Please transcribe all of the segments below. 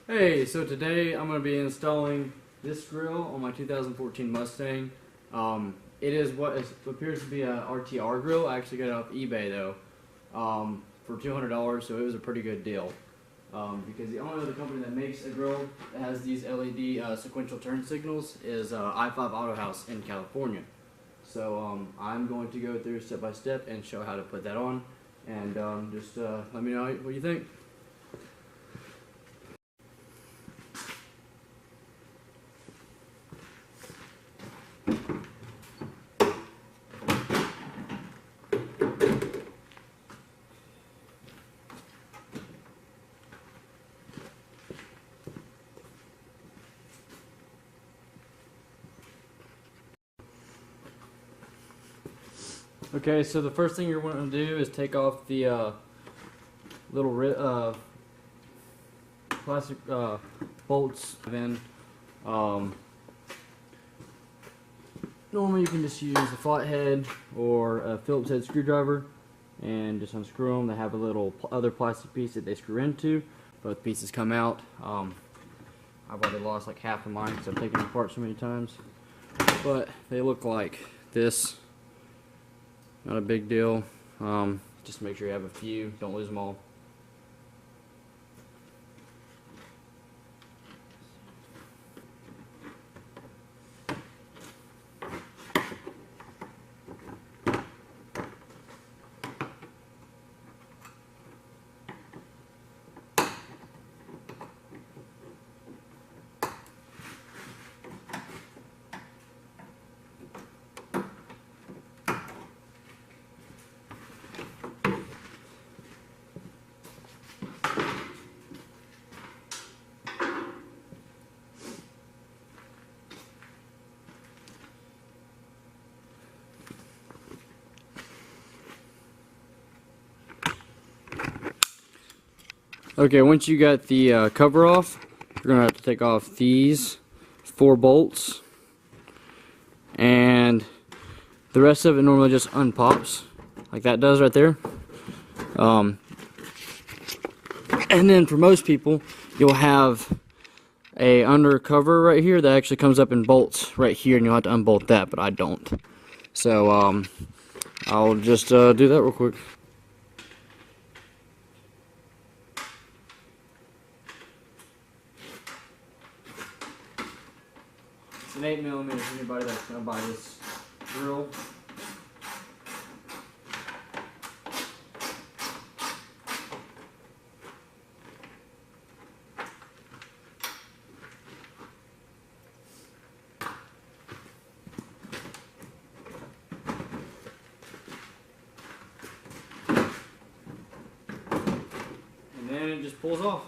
Hey, so today I'm going to be installing this grill on my 2014 Mustang. It is what appears to be a RTR grill. I actually got it off eBay though for $200, so it was a pretty good deal. Because the only other company that makes a grill that has these LED sequential turn signals is I-5 Autohouse in California. So I'm going to go through step by step and show how to put that on, and just let me know what you think. Okay, so the first thing you're wanting to do is take off the little plastic bolts. Then normally you can just use a flathead or a Phillips head screwdriver and just unscrew them. They have a little other plastic piece that they screw into. Both pieces come out. I've already lost like half of mine because I've taken them apart so many times. But they look like this. Not a big deal. Just make sure you have a few. Don't lose them all. Okay, once you got the cover off, you're going to have to take off these 4 bolts, and the rest of it normally just unpops like that does right there. And then for most people, you'll have a undercover right here that actually comes up in bolts right here, and you'll have to unbolt that, but I don't. So I'll just do that real quick. It's an 8mm for anybody that's going to buy this grill. And then it just pulls off.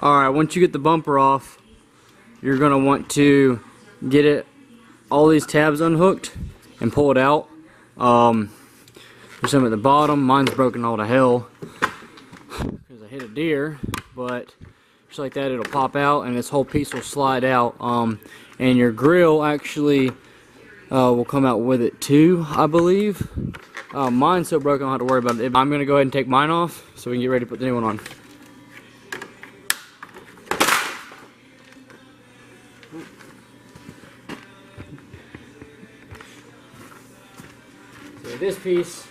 Alright, once you get the bumper off, you're going to want to get all these tabs unhooked and pull it out. There's some at the bottom. Mine's broken all to hell because I hit a deer, but just like that it'll pop out and this whole piece will slide out. And your grill actually will come out with it too, I believe. Mine's so broken I don't have to worry about it. I'm going to go ahead and take mine off so we can get ready to put the new one on. So this piece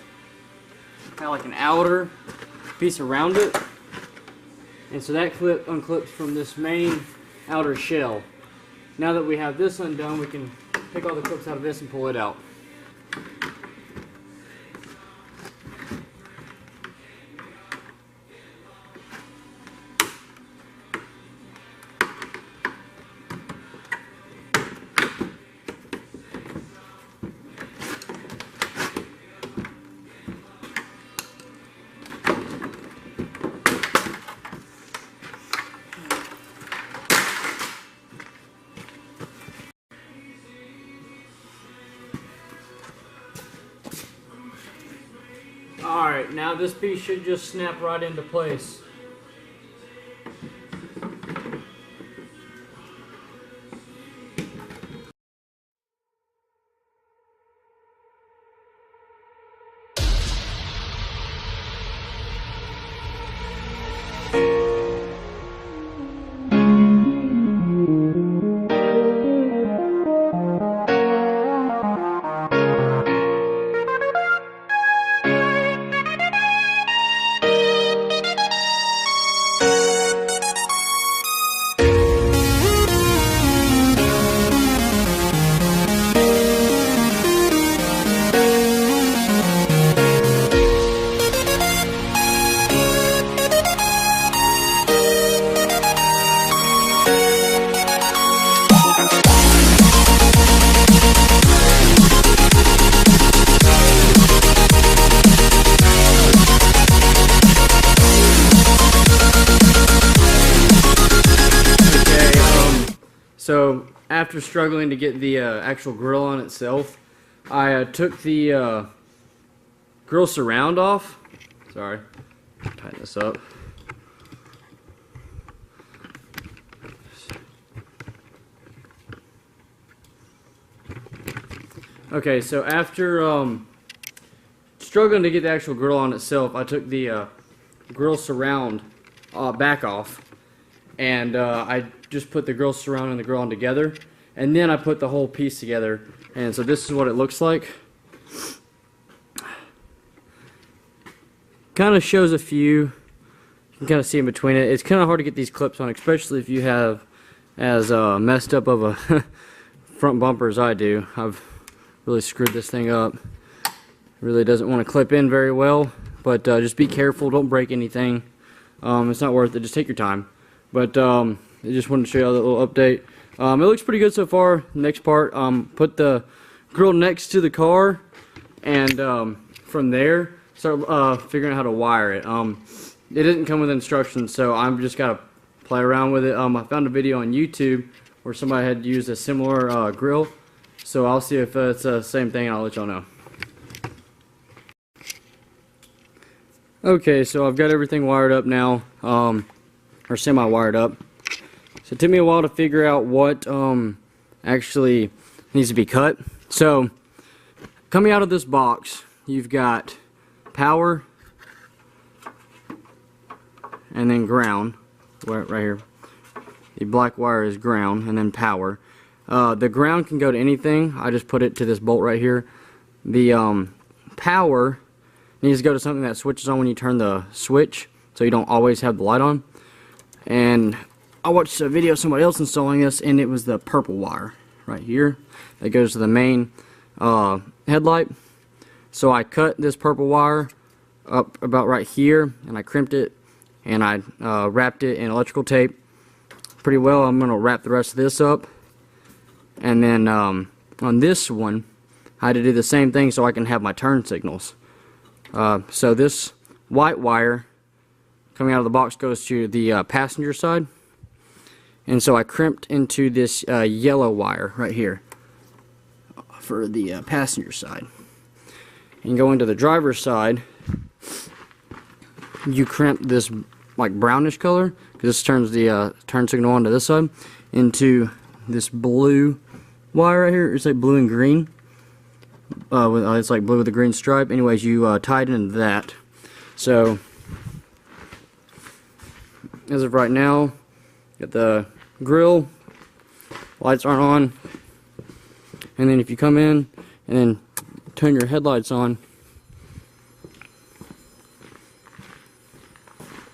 had like an outer piece around it, and so that clip unclips from this main outer shell. Now that we have this undone, we can pick all the clips out of this and pull it out. Alright, now this piece should just snap right into place. So after struggling to get the actual grill on itself, I took the grill surround off. Sorry, tighten this up. Okay, so after struggling to get the actual grill on itself, I took the grill surround back off, and I just put the grill surround and the grill on together, and then I put the whole piece together, and so this is what it looks like. Kind of shows a few, you can kind of see in between it. It's kind of hard to get these clips on, especially if you have as messed up of a front bumper as I do. I've really screwed this thing up. It really doesn't want to clip in very well, but just be careful, don't break anything. It's not worth it, just take your time. But I just wanted to show you that little update. It looks pretty good so far. Next part, put the grill next to the car, and from there start figuring out how to wire it. It didn't come with instructions, so I'm just gotta play around with it. I found a video on YouTube where somebody had used a similar grill, so I'll see if it's the same thing, and I'll let y'all know. Okay, so I've got everything wired up now, or semi-wired up. So it took me a while to figure out what actually needs to be cut. So coming out of this box, you've got power and then ground right here. The black wire is ground and then power. The ground can go to anything. I just put it to this bolt right here. The power needs to go to something that switches on when you turn the switch, so you don't always have the light on. And I watched a video of somebody else installing this, and it was the purple wire right here that goes to the main headlight. So I cut this purple wire up about right here, and I crimped it, and I wrapped it in electrical tape pretty well. I'm going to wrap the rest of this up, and then on this one I had to do the same thing so I can have my turn signals. So this white wire coming out of the box goes to the passenger side, and so I crimped into this yellow wire right here for the passenger side. And go into the driver's side, you crimp this like brownish color, because this turns the turn signal onto this side, into this blue wire right here. It's like blue and green. It's like blue with a green stripe. Anyways, you tied into that. So as of right now, got the grill, lights aren't on, and then if you come in and then turn your headlights on,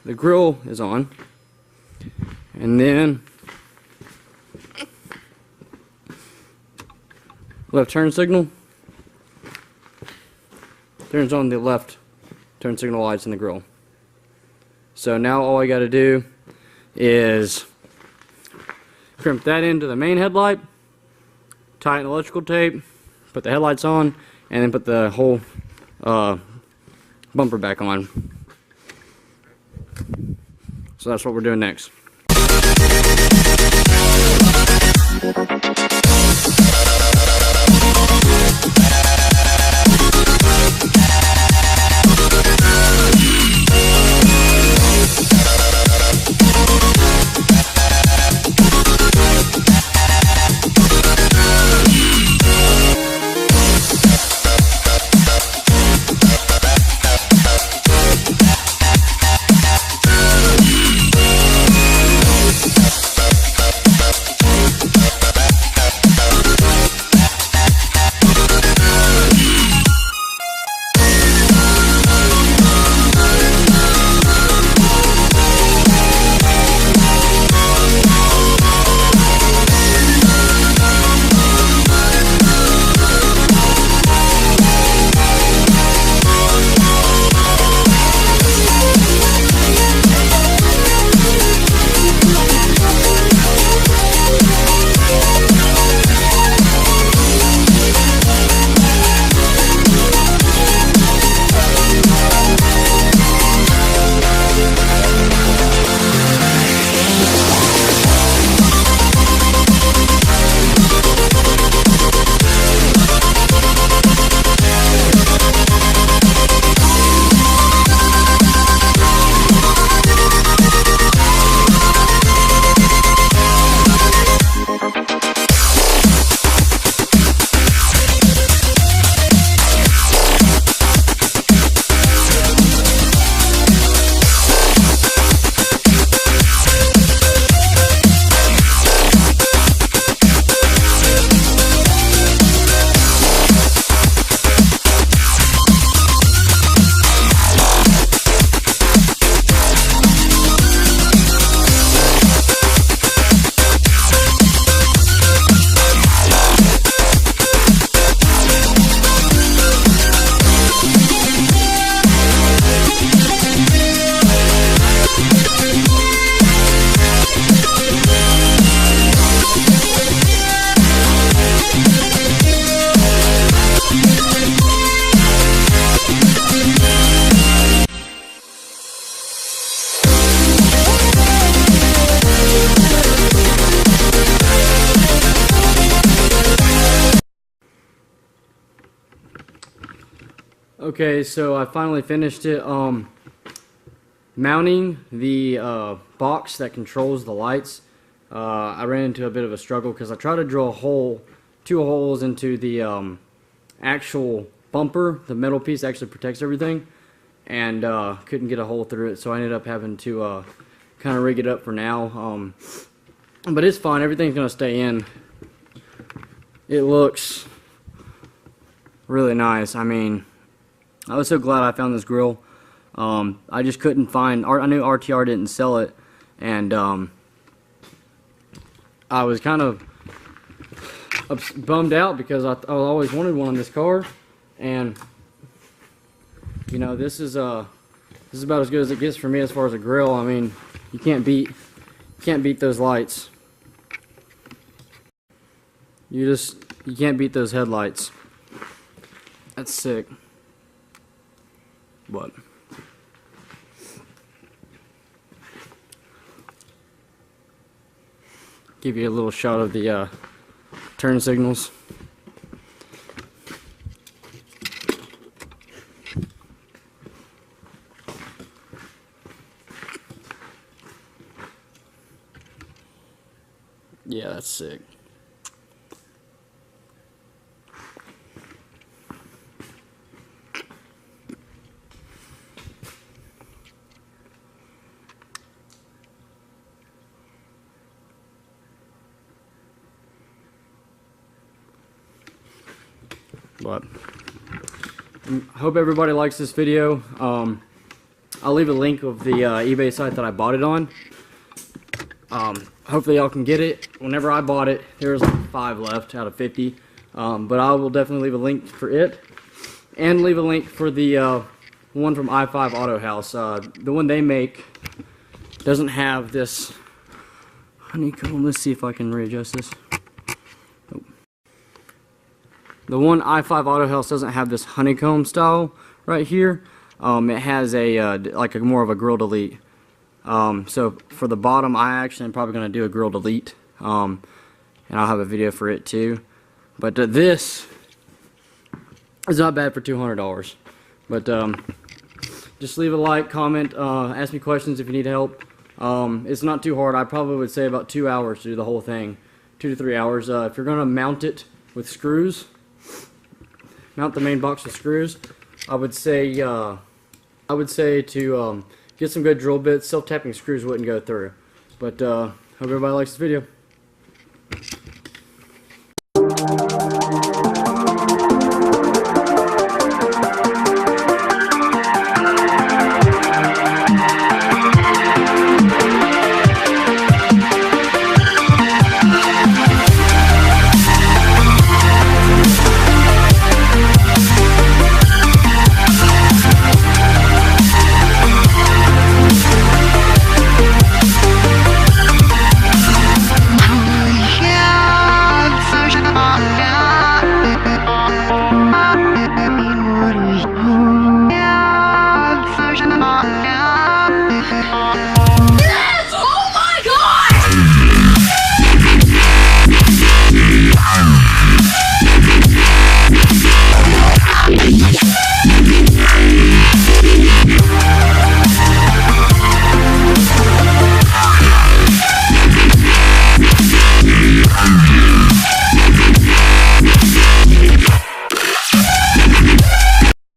the grill is on, and then left turn signal turns on the left turn signal lights in the grill. So now all I got to do is crimp that into the main headlight, tighten electrical tape, put the headlights on, and then put the whole bumper back on. So that's what we're doing next. Okay, so I finally finished it. Mounting the box that controls the lights, I ran into a bit of a struggle because I tried to drill a hole, 2 holes into the actual bumper, the metal piece that actually protects everything, and couldn't get a hole through it, so I ended up having to kind of rig it up for now. But it's fine, everything's going to stay in. It looks really nice. I mean, I was so glad I found this grill. I just couldn't find, I knew RTR didn't sell it, and I was kind of bummed out because I always wanted one on this car, and you know, this is about as good as it gets for me as far as a grill. I mean, you can't beat those lights. You can't beat those headlights. That's sick. But give you a little shot of the turn signals. Yeah, that's sick. But I hope everybody likes this video. I'll leave a link of the eBay site that I bought it on. Hopefully y'all can get it. Whenever I bought it, there was like 5 left out of 50. But I will definitely leave a link for it, and leave a link for the one from i5 Autohouse. The one they make doesn't have this honeycomb. Let's see if I can readjust this. The one i5 Autohouse doesn't have this honeycomb style right here. It has a like a more of a grill delete. So for the bottom, I actually am probably going to do a grill delete, and I'll have a video for it too. But this is not bad for $200. But just leave a like, comment, ask me questions if you need help. It's not too hard. I probably would say about 2 hours to do the whole thing, 2 to 3 hours. If you're going to mount it with screws, mount the main box with screws, I would say to get some good drill bits. Self-tapping screws wouldn't go through. But hope everybody likes this video. Yeah.